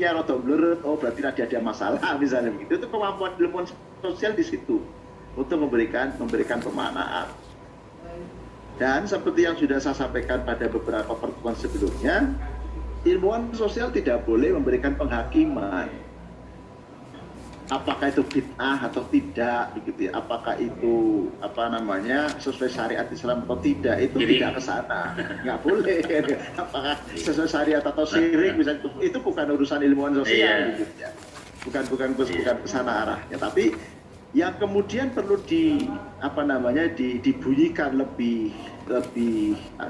logiknya rada blurut, oh berarti ada masalah misalnya begitu. Itu kemampuan ilmuwan sosial di situ untuk memberikan pemaknaan. Dan seperti yang sudah saya sampaikan pada beberapa pertemuan sebelumnya, ilmuwan sosial tidak boleh memberikan penghakiman. Apakah itu bid'ah atau tidak, begitu ya? Apakah itu sesuai syariat Islam atau tidak? Itu tidak ke sana, nggak boleh. Apakah sesuai syariat atau syirik, misalnya itu bukan urusan ilmuwan sosial, gitu ya. Bukan ke sana arahnya. Tapi yang kemudian perlu dibunyikan lebih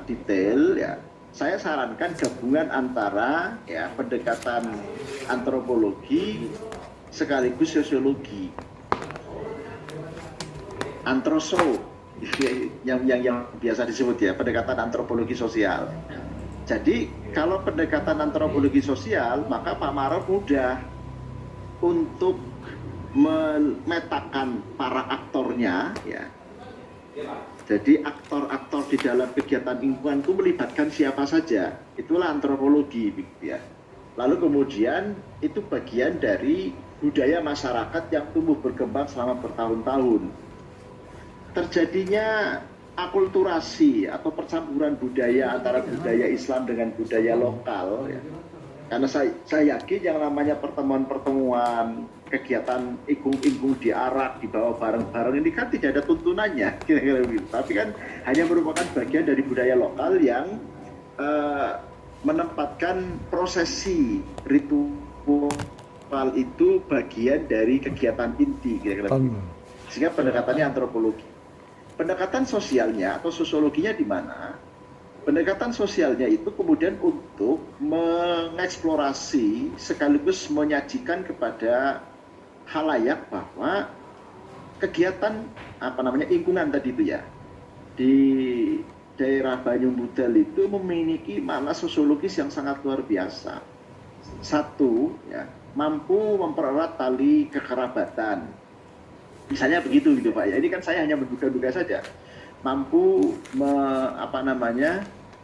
detail ya. Saya sarankan gabungan antara ya pendekatan antropologi sekaligus sosiologi, antroso yang biasa disebut ya pendekatan antropologi sosial. Jadi kalau pendekatan antropologi sosial, maka Pak Maruf mudah untuk memetakan para aktornya ya. Jadi aktor-aktor di dalam kegiatan lingkungan itu melibatkan siapa saja, itulah antropologi ya. Lalu kemudian itu bagian dari budaya masyarakat yang tumbuh berkembang selama bertahun-tahun. Terjadinya akulturasi atau percampuran budaya antara budaya Islam dengan budaya lokal ya. Karena saya yakin yang namanya pertemuan-pertemuan, kegiatan ingkung-ingkung di Arak, dibawa bareng-bareng ini kan tidak ada tuntunannya, kira-kira begitu. Tapi kan hanya merupakan bagian dari budaya lokal yang menempatkan bersesi ritual itu bagian dari kegiatan inti, kira-kira begitu. Sehingga pendekatannya antropologi. Pendekatan sosialnya atau sosiologinya di mana? Pendekatan sosialnya itu kemudian untuk mengeksplorasi sekaligus menyajikan kepada khalayak bahwa kegiatan lingkungan tadi itu ya di daerah Banyu Budal itu memiliki makna sosiologis yang sangat luar biasa. Satu, ya, mampu mempererat tali kekerabatan. Misalnya begitu gitu Pak ya. Ini kan saya hanya menduga-duga saja. Mampu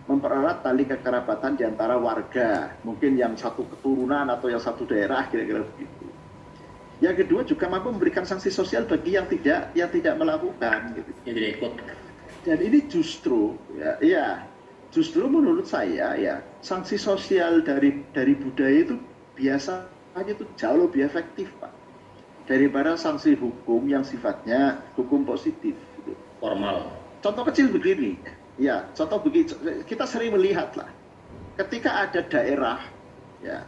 mempererat tali kekerabatan di antara warga, mungkin yang satu keturunan atau yang satu daerah, kira-kira begitu. Yang kedua juga mampu memberikan sanksi sosial bagi yang tidak melakukan, gitu. Yang tidak ikut. Dan ini justru menurut saya ya sanksi sosial dari budaya itu biasanya itu jauh lebih efektif Pak daripada sanksi hukum yang sifatnya hukum positif, gitu. Formal. Contoh kecil begini, ya, kita sering melihat lah, ketika ada daerah, ya,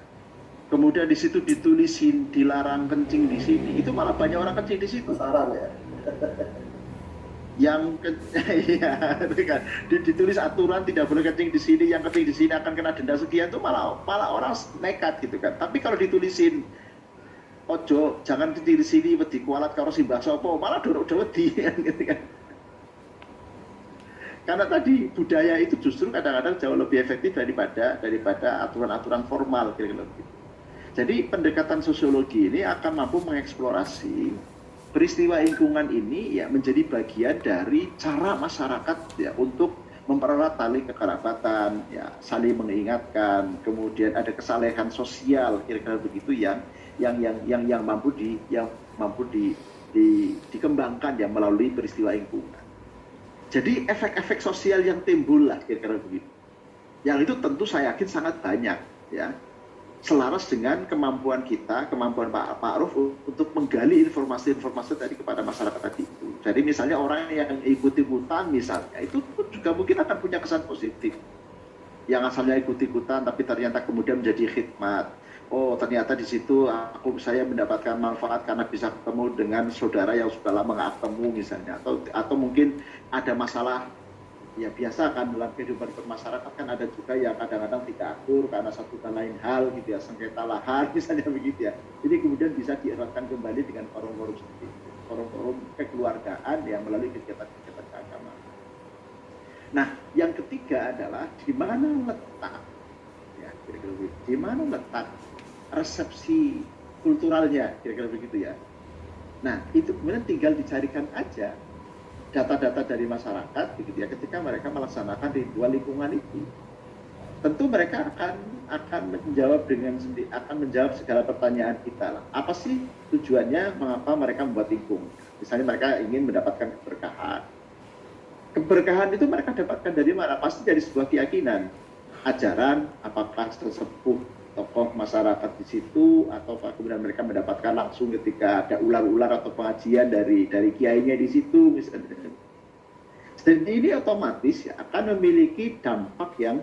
kemudian di situ ditulisin dilarang kencing di sini, itu malah banyak orang kencing di situ. Saran ya. Ya, kan, ditulis aturan tidak boleh kencing di sini, yang kencing di sini akan kena denda sekian, itu malah orang nekat gitu kan. Tapi kalau ditulisin ojo jangan kencing di sini, wedi kualat karo simbah sopo, malah dorok-dorok di gitu kan. Karena tadi budaya itu justru kadang-kadang jauh lebih efektif daripada aturan-aturan formal, kira-kira begitu. Jadi pendekatan sosiologi ini akan mampu mengeksplorasi peristiwa lingkungan ini ya menjadi bagian dari cara masyarakat ya untuk mempererat tali kekerabatan, ya saling mengingatkan, kemudian ada kesalehan sosial, kira-kira begitu yang mampu dikembangkan ya melalui peristiwa lingkungan. Jadi efek-efek sosial yang timbul lah kira-kira begitu. Yang itu tentu saya yakin sangat banyak ya. Selaras dengan kemampuan Pak Aruf untuk menggali informasi-informasi tadi kepada masyarakat tadi itu. Jadi misalnya orang yang ikut-ikutan misalnya itu juga mungkin akan punya kesan positif. Yang asalnya ikut-ikutan tapi ternyata kemudian menjadi khidmat. Oh ternyata di situ saya mendapatkan manfaat karena bisa ketemu dengan saudara yang sudah lama nggak ketemu misalnya, atau mungkin ada masalah ya biasa kan dalam kehidupan bermasyarakat kan ada juga yang kadang-kadang tidak akur karena satu dan lain hal gitu ya, sengketa lahan misalnya begitu ya. Jadi kemudian bisa dieratkan kembali dengan forum-forum seperti itu, forum-forum kekeluargaan yang melalui kegiatan-kegiatan keagamaan. Nah yang ketiga adalah di mana letak ya kira-kira begitu, di mana letak resepsi kulturalnya, kira-kira begitu ya. Nah, itu kemudian tinggal dicarikan aja data-data dari masyarakat, begitu ya, ketika mereka melaksanakan ritual lingkungan itu. tentu mereka akan menjawab segala pertanyaan kita lah. Apa sih tujuannya, mengapa mereka membuat tingkung? Misalnya mereka ingin mendapatkan keberkahan. Keberkahan itu mereka dapatkan dari mana? Pasti dari sebuah keyakinan, ajaran, apakah sesepuh tokoh masyarakat di situ, atau kemudian mereka mendapatkan langsung ketika ada ular-ular atau pengajian dari kiainya di situ misalnya. Dan ini otomatis ya, akan memiliki dampak yang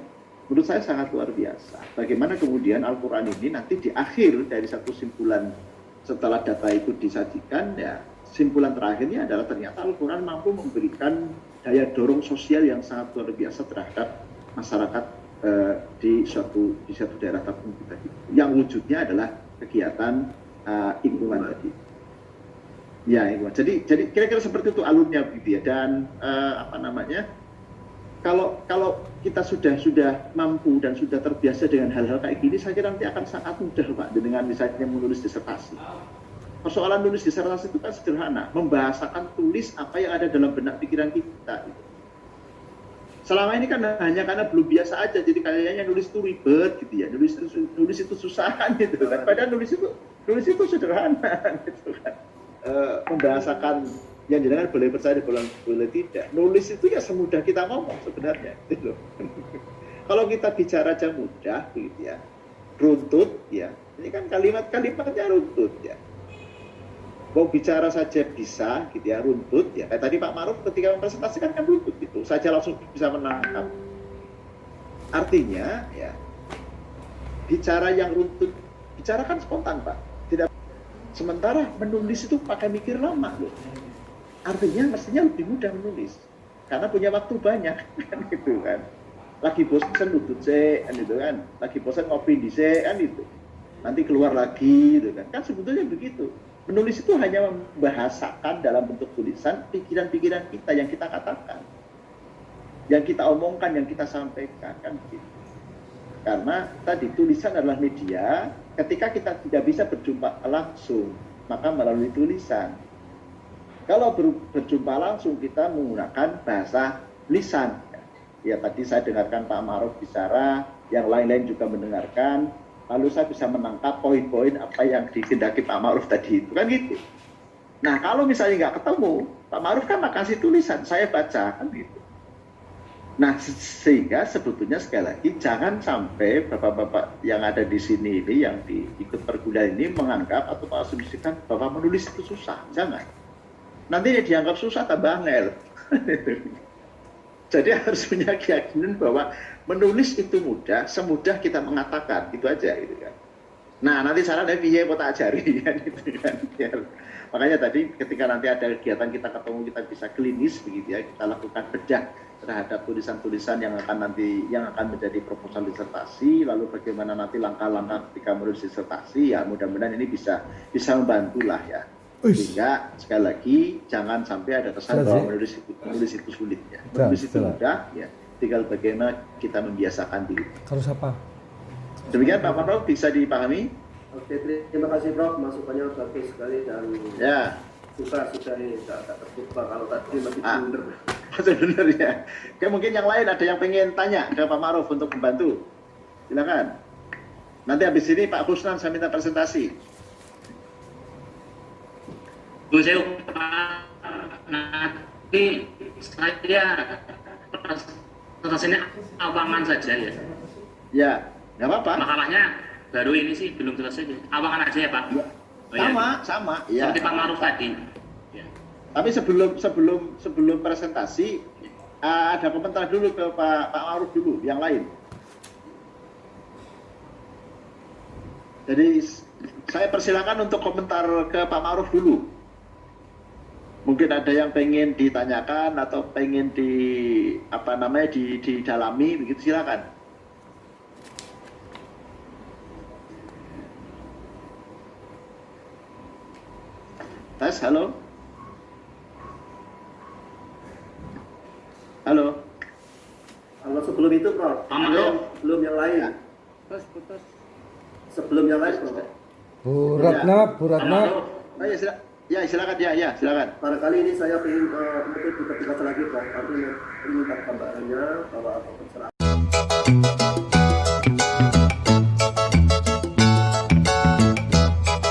menurut saya sangat luar biasa. Bagaimana kemudian Al-Quran ini nanti di akhir dari satu simpulan setelah data itu disajikan, ya simpulan terakhirnya adalah ternyata Al-Quran mampu memberikan daya dorong sosial yang sangat luar biasa terhadap masyarakat di suatu daerah tertentu tadi. Yang wujudnya adalah kegiatan lingkungan tadi. Ya, jadi kira-kira seperti itu alurnya gitu ya. Dan kalau kita sudah mampu dan sudah terbiasa dengan hal-hal kayak gini, saya kira nanti akan sangat mudah Pak dengan misalnya menulis disertasi. Persoalan nulis disertasi itu kan sederhana, membahasakan tulis apa yang ada dalam benak pikiran kita. Gitu. Selama ini kan hanya karena belum biasa aja, jadi kayaknya nulis itu ribet gitu ya, nulis itu susah gitu kan. Padahal nulis itu sederhana gitu kan. Membahasakan yang jenengan boleh percaya boleh tidak. Nulis itu ya semudah kita ngomong sebenarnya gitu loh. Kalau kita bicara aja mudah gitu ya, runtut ya, ini kan kalimatnya runtut ya. Mau bicara saja bisa gitu ya, runtut ya. Kayak tadi Pak Maruf ketika mempresentasikan kan runtut itu saja langsung bisa menangkap. Artinya ya, bicara yang runtut, bicara kan spontan Pak. Tidak. Sementara menulis itu pakai mikir lama loh. Artinya mestinya lebih mudah menulis karena punya waktu banyak kan gitu kan. Lagi bosan lutut kan gitu kan. Lagi bosan ngopi di kan itu. Nanti keluar lagi gitu kan. Kan sebetulnya begitu. Menulis itu hanya membahasakan dalam bentuk tulisan pikiran-pikiran kita yang kita katakan, yang kita omongkan, yang kita sampaikan kan begitu. Karena tadi tulisan adalah media. Ketika kita tidak bisa berjumpa langsung, maka melalui tulisan. Kalau berjumpa langsung kita menggunakan bahasa lisan. Ya tadi saya dengarkan Pak Maruf bicara, yang lain-lain juga mendengarkan. Lalu saya bisa menangkap poin-poin apa yang dikehendaki Pak Maruf tadi itu kan gitu. Nah kalau misalnya nggak ketemu, Pak Maruf kan makasih tulisan, saya baca kan gitu. Nah sehingga sebetulnya sekali lagi jangan sampai bapak-bapak yang ada di sini ini yang ikut perkuliahan ini menganggap atau mengasumsikan bahwa menulis itu susah, jangan. Nanti dia dianggap susah tambah angel. Jadi harus punya keyakinan bahwa menulis itu mudah, semudah kita mengatakan, itu aja gitu kan. Nah nanti saran dari piye kok tak ajari kan gitu kan. Ya. Makanya tadi ketika nanti ada kegiatan kita ketemu, kita bisa klinis begitu ya, kita lakukan bedah terhadap tulisan-tulisan yang akan menjadi proposal disertasi, lalu bagaimana nanti langkah-langkah ketika menulis disertasi, ya mudah-mudahan ini bisa membantulah ya. Sehingga sekali lagi jangan sampai ada kesan bahwa menulis itu sulit ya. Menulis itu mudah ya. Tinggal bagaimana kita membiasakan diri. Harus apa? Demikian Pak Maruf, bisa dipahami? Oke, terima kasih Prof. Masukannya bagus sekali dan ya. sudah ini tak terbuka kalau tadi masih benar. Masih benar ya. Oke, mungkin yang lain ada yang pengen tanya ke Pak Maruf untuk membantu. Silakan. Nanti habis ini Pak Kusnan saya minta presentasi. Bu saya nanti saya presentasinya awangan saja ya. Ya, nggak apa-apa. Makalahnya baru ini sih belum selesai. Awangan aja ya Pak. Ya. Sama. Ya. Seperti Pak Maruf tadi. Ya. Tapi sebelum presentasi ada komentar dulu ke Pak Maruf dulu, yang lain. Jadi saya persilakan untuk komentar ke Pak Maruf dulu. Mungkin ada yang pengen ditanyakan atau pengen didalami, begitu silakan. Tes, halo. Halo. Kalau sebelum itu Prof, sebelum yang lain. Ya. Putus. Sebelum yang lain Prof. Bu Ratna. Ya, silakan. Ya, silakan. Barangkali ini saya ingin mungkin juga lagi Prof. Tapi minta gambarannya bahwa